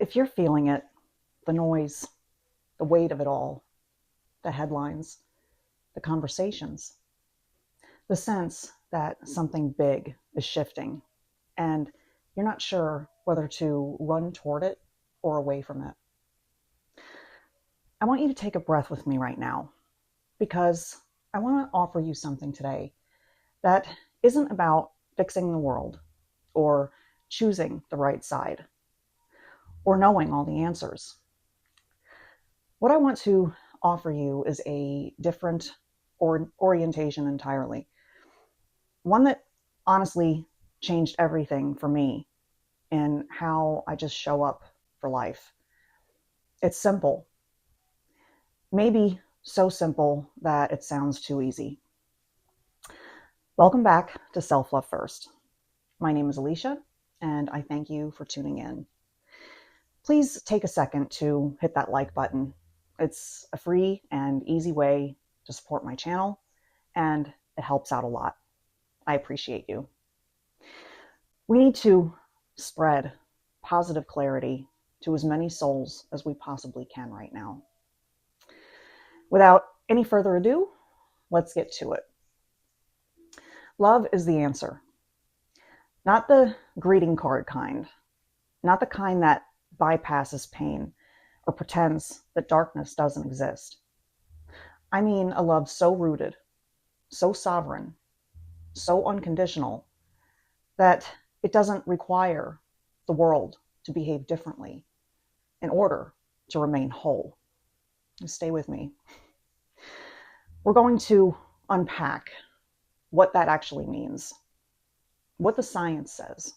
If you're feeling it, the noise, the weight of it all, the headlines, the conversations, the sense that something big is shifting and you're not sure whether to run toward it or away from it, I want you to take a breath with me right now because I want to offer you something today that isn't about fixing the world or choosing the right side or knowing all the answers. What I want to offer you is a different orientation entirely. One that honestly changed everything for me in how I just show up for life. It's simple, maybe so simple that it sounds too easy. Welcome back to Self Love First. My name is Alicia, and I thank you for tuning in. Please take a second to hit that like button. It's a free and easy way to support my channel, and it helps out a lot. I appreciate you. We need to spread positive clarity to as many souls as we possibly can right now. Without any further ado, let's get to it. Love is the answer. Not the greeting card kind, not the kind that bypasses pain or pretends that darkness doesn't exist. I mean a love so rooted, so sovereign, so unconditional that it doesn't require the world to behave differently in order to remain whole. Stay with me. We're going to unpack what that actually means, what the science says,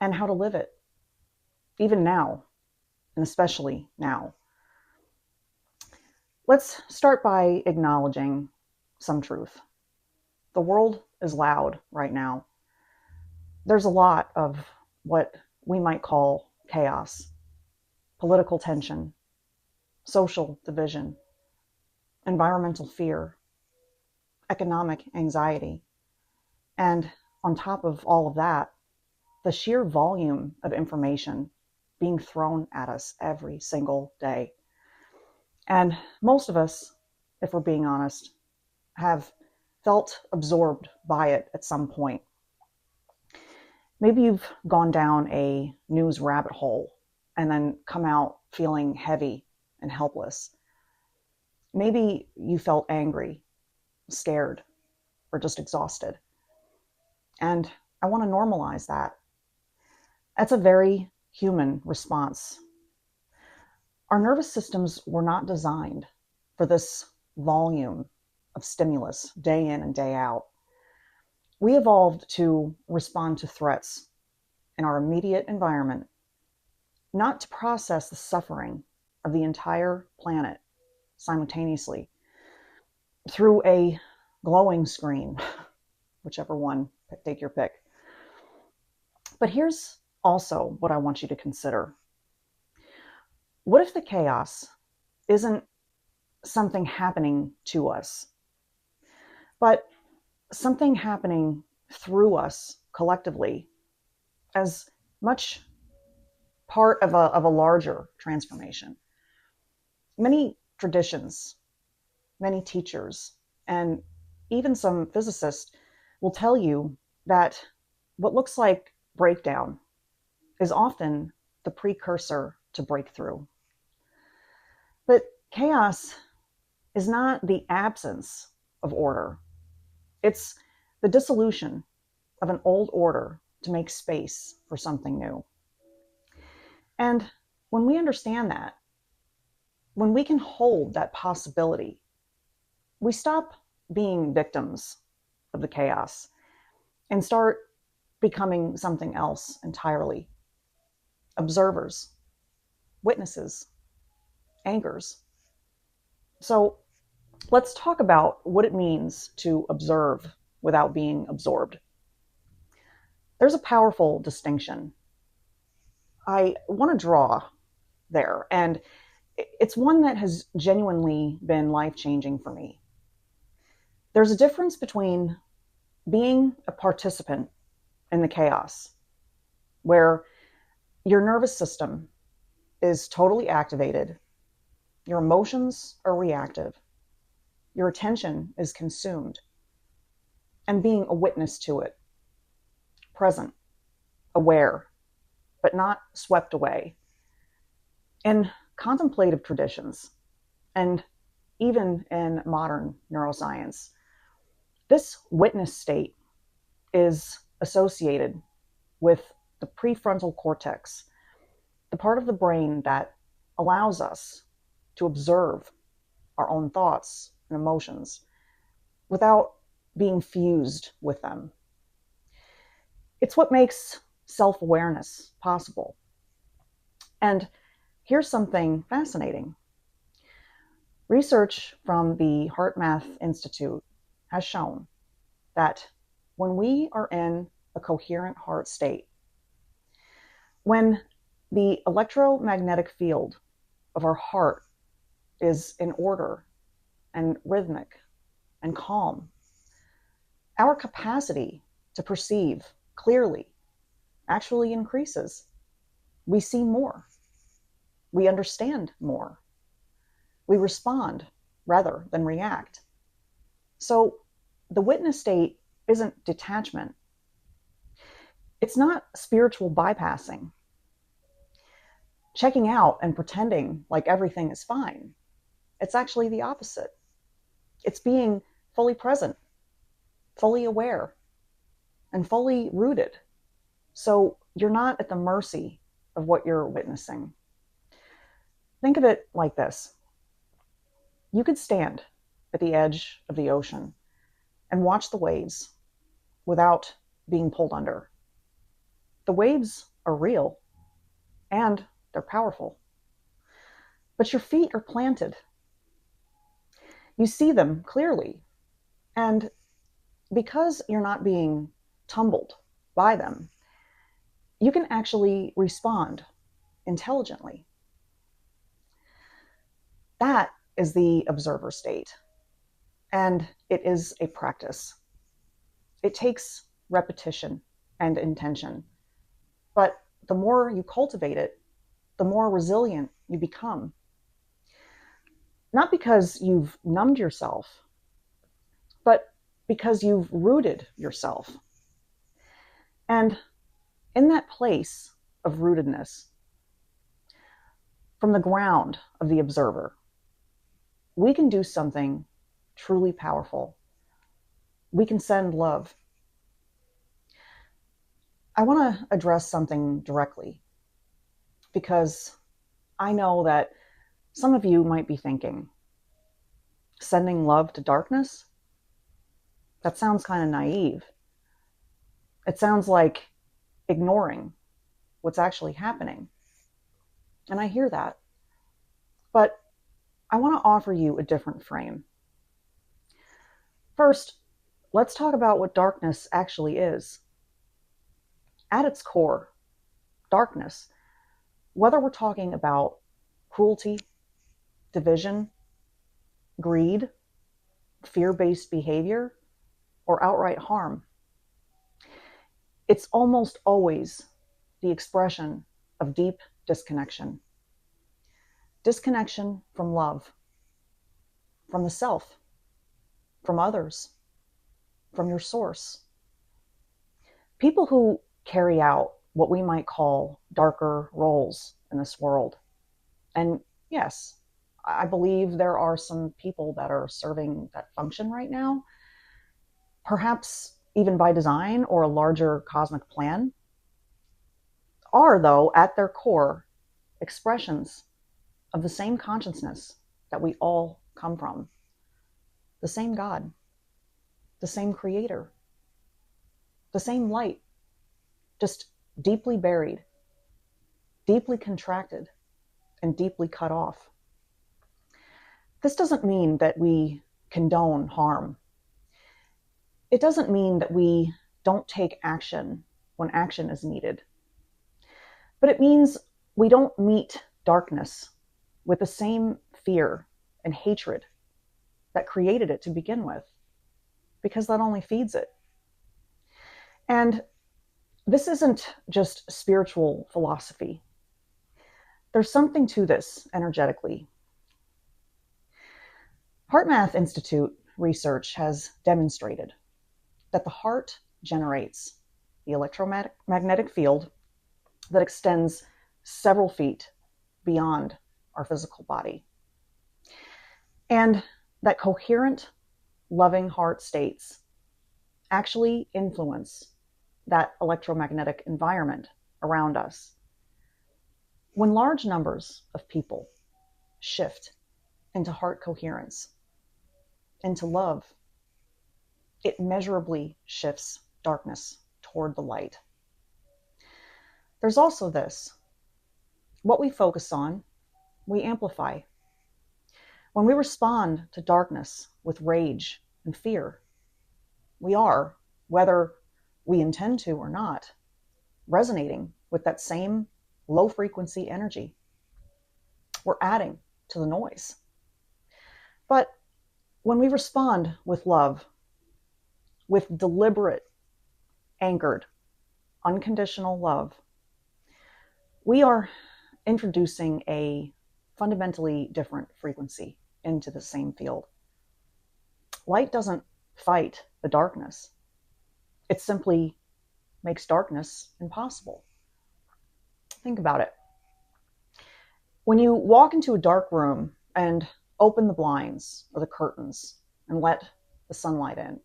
and how to live it, even now, and especially now. Let's start by acknowledging some truth. The world is loud right now. There's a lot of what we might call chaos, political tension, social division, environmental fear, economic anxiety, and on top of all of that, the sheer volume of information being thrown at us every single day. And most of us, if we're being honest, have felt absorbed by it at some point. Maybe you've gone down a news rabbit hole and then come out feeling heavy and helpless. Maybe you felt angry, scared, or just exhausted. And I want to normalize that. That's a very human response. Our nervous systems were not designed for this volume of stimulus day in and day out. We evolved to respond to threats in our immediate environment, not to process the suffering of the entire planet simultaneously through a glowing screen, whichever one, take your pick. But here's also what I want you to consider. What if the chaos isn't something happening to us, but something happening through us collectively as much part of a larger transformation? Many traditions, many teachers, and even some physicists will tell you that what looks like breakdown is often the precursor to breakthrough. But chaos is not the absence of order. It's the dissolution of an old order to make space for something new. And when we understand that, when we can hold that possibility, we stop being victims of the chaos and start becoming something else entirely. Observers, witnesses, anchors. So let's talk about what it means to observe without being absorbed. There's a powerful distinction I want to draw there, and it's one that has genuinely been life-changing for me. There's a difference between being a participant in the chaos, where your nervous system is totally activated, your emotions are reactive, your attention is consumed, and being a witness to it, present, aware, but not swept away. In contemplative traditions, and even in modern neuroscience, this witness state is associated with the prefrontal cortex, the part of the brain that allows us to observe our own thoughts and emotions without being fused with them. It's what makes self-awareness possible. And here's something fascinating. Research from the HeartMath Institute has shown that when we are in a coherent heart state, when the electromagnetic field of our heart is in order and rhythmic and calm, our capacity to perceive clearly actually increases. We see more. We understand more. We respond rather than react. So the witness state isn't detachment. It's not spiritual bypassing, checking out and pretending like everything is fine. It's actually the opposite. It's being fully present, fully aware, and fully rooted. So you're not at the mercy of what you're witnessing. Think of it like this. You could stand at the edge of the ocean and watch the waves without being pulled under. The waves are real and they're powerful, but your feet are planted. You see them clearly, and because you're not being tumbled by them, you can actually respond intelligently. That is the observer state, and it is a practice. It takes repetition and intention, but the more you cultivate it, the more resilient you become. Not because you've numbed yourself, but because you've rooted yourself. And in that place of rootedness, from the ground of the observer, we can do something truly powerful. We can send love. I want to address something directly because I know that some of you might be thinking, sending love to darkness? That sounds kind of naive. It sounds like ignoring what's actually happening. And I hear that. But I want to offer you a different frame. First, let's talk about what darkness actually is. At its core, darkness, whether we're talking about cruelty, division, greed, fear-based behavior, or outright harm, it's almost always the expression of deep disconnection. Disconnection from love, from the self, from others, from your source. People who carry out what we might call darker roles in this world, and yes, I believe there are some people that are serving that function right now, perhaps even by design or a larger cosmic plan, are, though, at their core, expressions of the same consciousness that we all come from. The same God, the same creator, the same light, just deeply buried, deeply contracted, and deeply cut off. This doesn't mean that we condone harm. It doesn't mean that we don't take action when action is needed. But it means we don't meet darkness with the same fear and hatred that created it to begin with, because that only feeds it. And this isn't just spiritual philosophy. There's something to this energetically. HeartMath Institute research has demonstrated that the heart generates the electromagnetic field that extends several feet beyond our physical body. And that coherent, loving heart states actually influence that electromagnetic environment around us. When large numbers of people shift into heart coherence, into love, it measurably shifts darkness toward the light. There's also this: what we focus on, we amplify. When we respond to darkness with rage and fear, we are, whether we intend to or not, resonating with that same low frequency energy. We're adding to the noise. But when we respond with love, with deliberate, anchored, unconditional love, we are introducing a fundamentally different frequency into the same field. Light doesn't fight the darkness. It simply makes darkness impossible. Think about it. When you walk into a dark room and open the blinds or the curtains and let the sunlight in,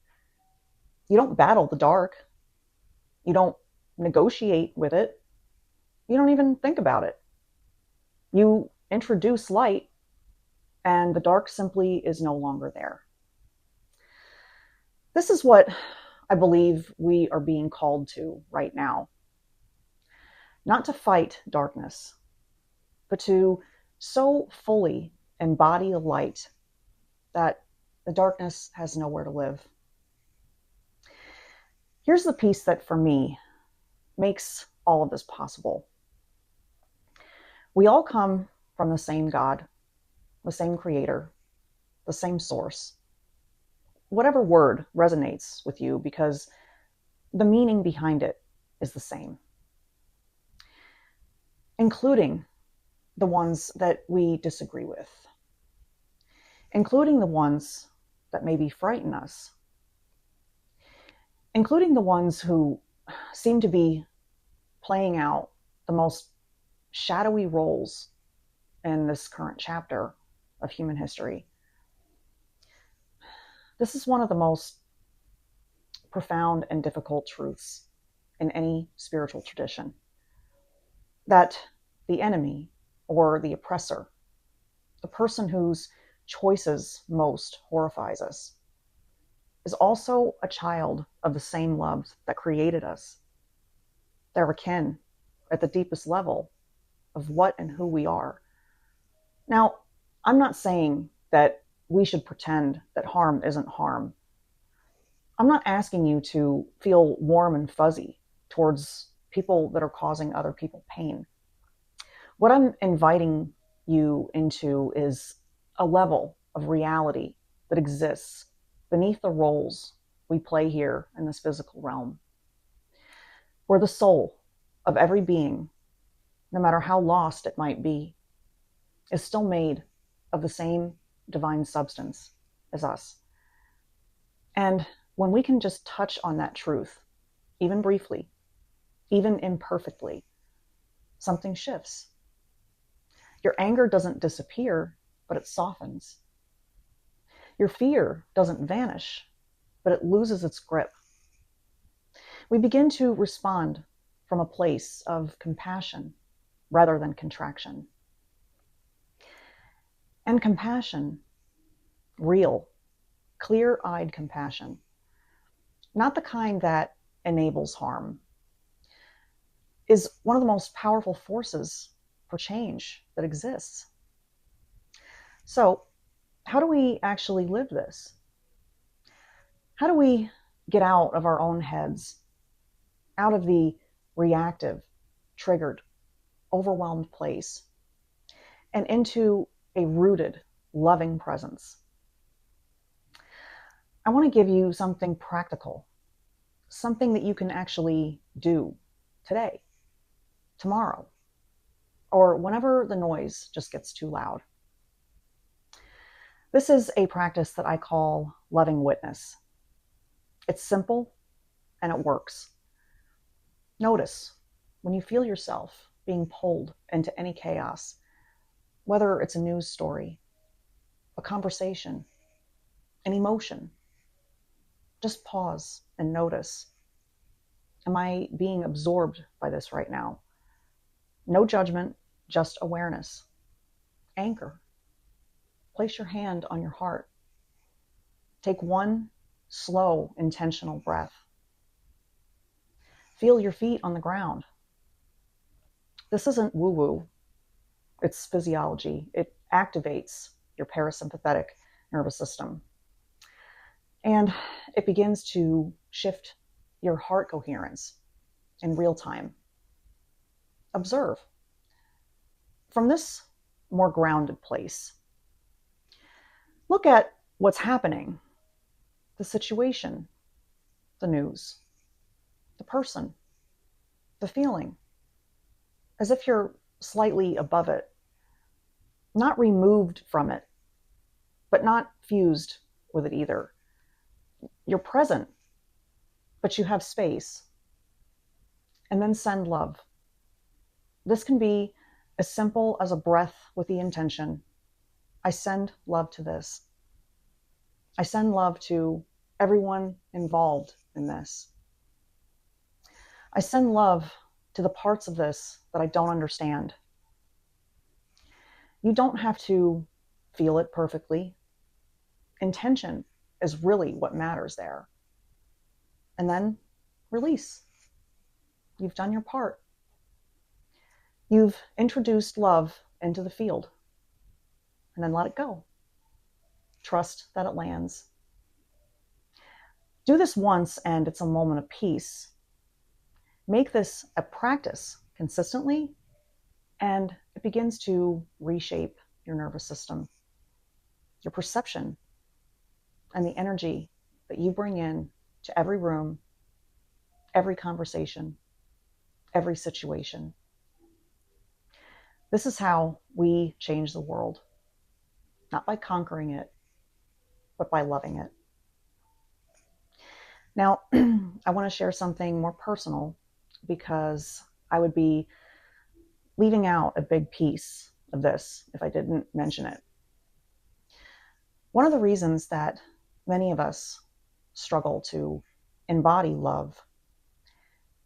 you don't battle the dark. You don't negotiate with it. You don't even think about it. You introduce light, and the dark simply is no longer there. This is what I believe we are being called to right now. Not to fight darkness, but to so fully embody the light that the darkness has nowhere to live. Here's the piece that, for me, makes all of this possible. We all come from the same God, the same creator, the same source. Whatever word resonates with you, because the meaning behind it is the same. Including the ones that we disagree with. Including the ones that maybe frighten us. Including the ones who seem to be playing out the most shadowy roles in this current chapter of human history. This is one of the most profound and difficult truths in any spiritual tradition. That the enemy, or the oppressor, the person whose choices most horrifies us, is also a child of the same love that created us. They're akin at the deepest level of what and who we are. Now, I'm not saying that we should pretend that harm isn't harm. I'm not asking you to feel warm and fuzzy towards people that are causing other people pain. What I'm inviting you into is a level of reality that exists beneath the roles we play here in this physical realm, where the soul of every being, no matter how lost it might be, is still made of the same divine substance as us. And when we can just touch on that truth, even briefly, even imperfectly, something shifts. Your anger doesn't disappear, but it softens. Your fear doesn't vanish, but it loses its grip. We begin to respond from a place of compassion rather than contraction. And compassion, real, clear-eyed compassion, not the kind that enables harm, is one of the most powerful forces for change that exists. So, how do we actually live this? How do we get out of our own heads, out of the reactive, triggered, overwhelmed place, and into a rooted, loving presence? I want to give you something practical, something that you can actually do today, tomorrow, or whenever the noise just gets too loud. This is a practice that I call loving witness. It's simple and it works. Notice when you feel yourself being pulled into any chaos, whether it's a news story, a conversation, an emotion. Just pause and notice. Am I being absorbed by this right now? No judgment, just awareness. Anchor. Place your hand on your heart. Take one slow, intentional breath. Feel your feet on the ground. This isn't woo-woo. It's physiology. It activates your parasympathetic nervous system. And it begins to shift your heart coherence in real time. Observe. From this more grounded place, look at what's happening, the situation, the news, the person, the feeling, as if you're slightly above it, not removed from it, but not fused with it either. You're present, but you have space. And then send love. This can be as simple as a breath with the intention, I send love to this. I send love to everyone involved in this. I send love to the parts of this that I don't understand. You don't have to feel it perfectly. Intention is really what matters there. And then release. You've done your part. You've introduced love into the field. And then let it go. Trust that it lands. Do this once and it's a moment of peace. Make this a practice consistently, and it begins to reshape your nervous system, your perception, and the energy that you bring in to every room, every conversation, every situation. This is how we change the world, not by conquering it, but by loving it. Now, I want to share something more personal because I would be leaving out a big piece of this if I didn't mention it. One of the reasons that many of us struggle to embody love,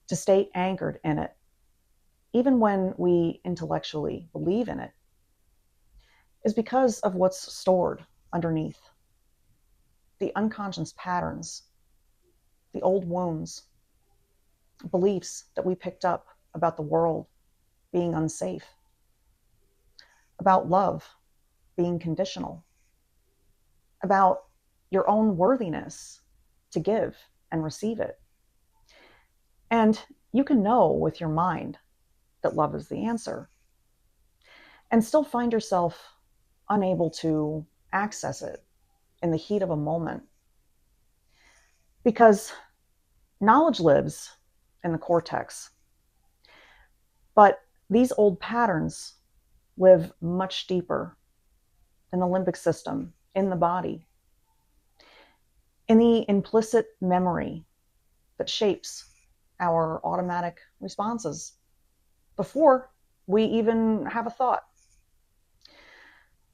to stay anchored in it, even when we intellectually believe in it, is because of what's stored underneath. The unconscious patterns, the old wounds, beliefs that we picked up about the world being unsafe, about love being conditional, about your own worthiness to give and receive it. And you can know with your mind that love is the answer, and still find yourself unable to access it in the heat of a moment. Because knowledge lives in the cortex, but these old patterns live much deeper in the limbic system, in the body, in the implicit memory that shapes our automatic responses before we even have a thought.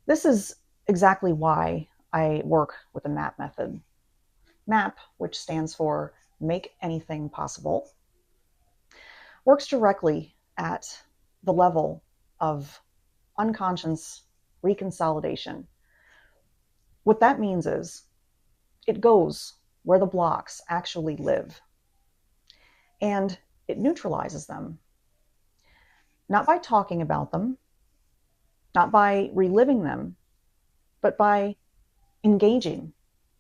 This is exactly why I work with the MAP method. MAP, which stands for Make Anything Possible, works directly at the level of unconscious reconsolidation. What that means is it goes where the blocks actually live, and it neutralizes them. Not by talking about them, not by reliving them, but by engaging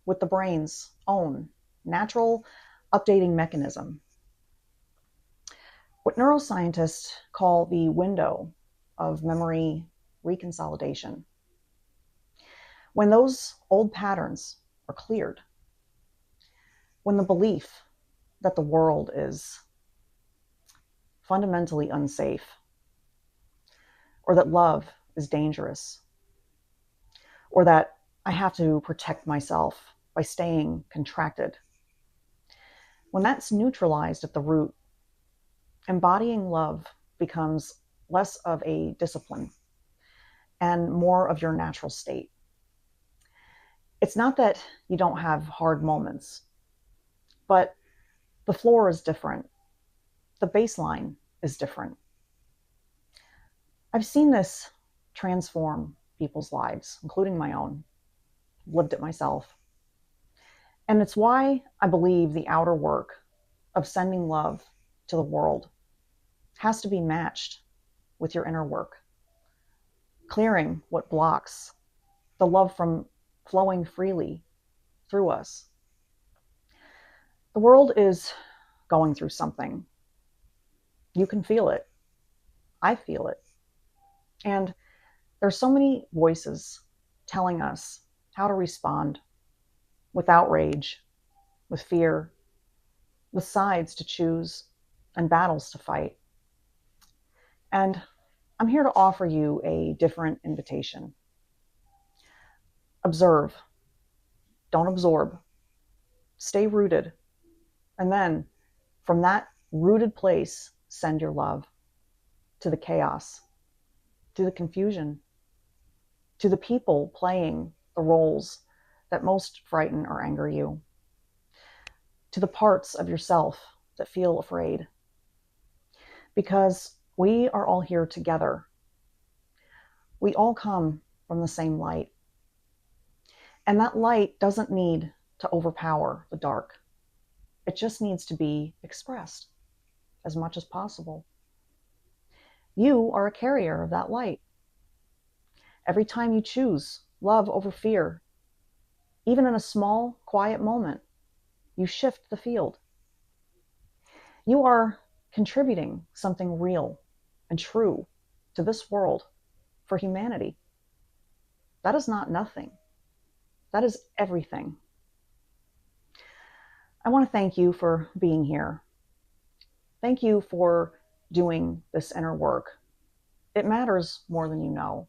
with the brain's own natural updating mechanism. What neuroscientists call the window of memory reconsolidation. When those old patterns are cleared, when the belief that the world is fundamentally unsafe, or that love is dangerous, or that I have to protect myself by staying contracted. When that's neutralized at the root, embodying love becomes less of a discipline and more of your natural state. It's not that you don't have hard moments, but the floor is different. The baseline is different. I've seen this transform people's lives, including my own. I've lived it myself. And it's why I believe the outer work of sending love to the world has to be matched with your inner work, clearing what blocks the love from flowing freely through us. The world is going through something. You can feel it. I feel it. And there's so many voices telling us how to respond with outrage, with fear, with sides to choose and battles to fight. And I'm here to offer you a different invitation. Observe. Don't absorb. Stay rooted. And then from that rooted place, send your love to the chaos, to the confusion, to the people playing the roles that most frighten or anger you, to the parts of yourself that feel afraid. Because we are all here together. We all come from the same light. And that light doesn't need to overpower the dark. It just needs to be expressed as much as possible. You are a carrier of that light. Every time you choose love over fear, even in a small, quiet moment, you shift the field. You are contributing something real and true to this world for humanity. That is not nothing. That is everything. I want to thank you for being here. Thank you for doing this inner work. It matters more than you know.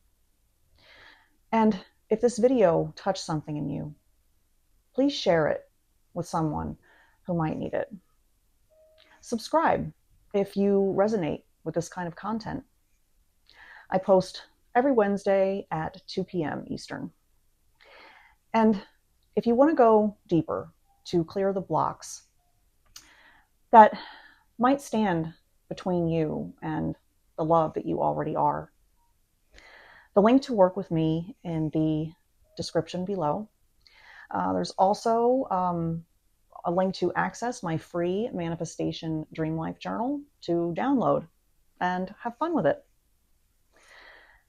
And if this video touched something in you, please share it with someone who might need it. Subscribe if you resonate with this kind of content. I post every Wednesday at 2 p.m. Eastern. And if you want to go deeper to clear the blocks that might stand between you and the love that you already are, the link to work with me in the description below. There's also a link to access my free manifestation dream life journal to download and have fun with it.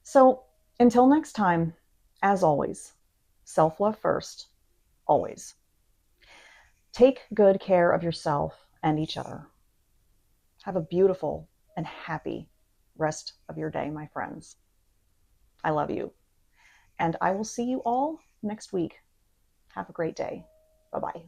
So until next time, as always, self-love first, always. Take good care of yourself and each other. Have a beautiful and happy rest of your day, my friends. I love you. And I will see you all next week. Have a great day. Bye-bye.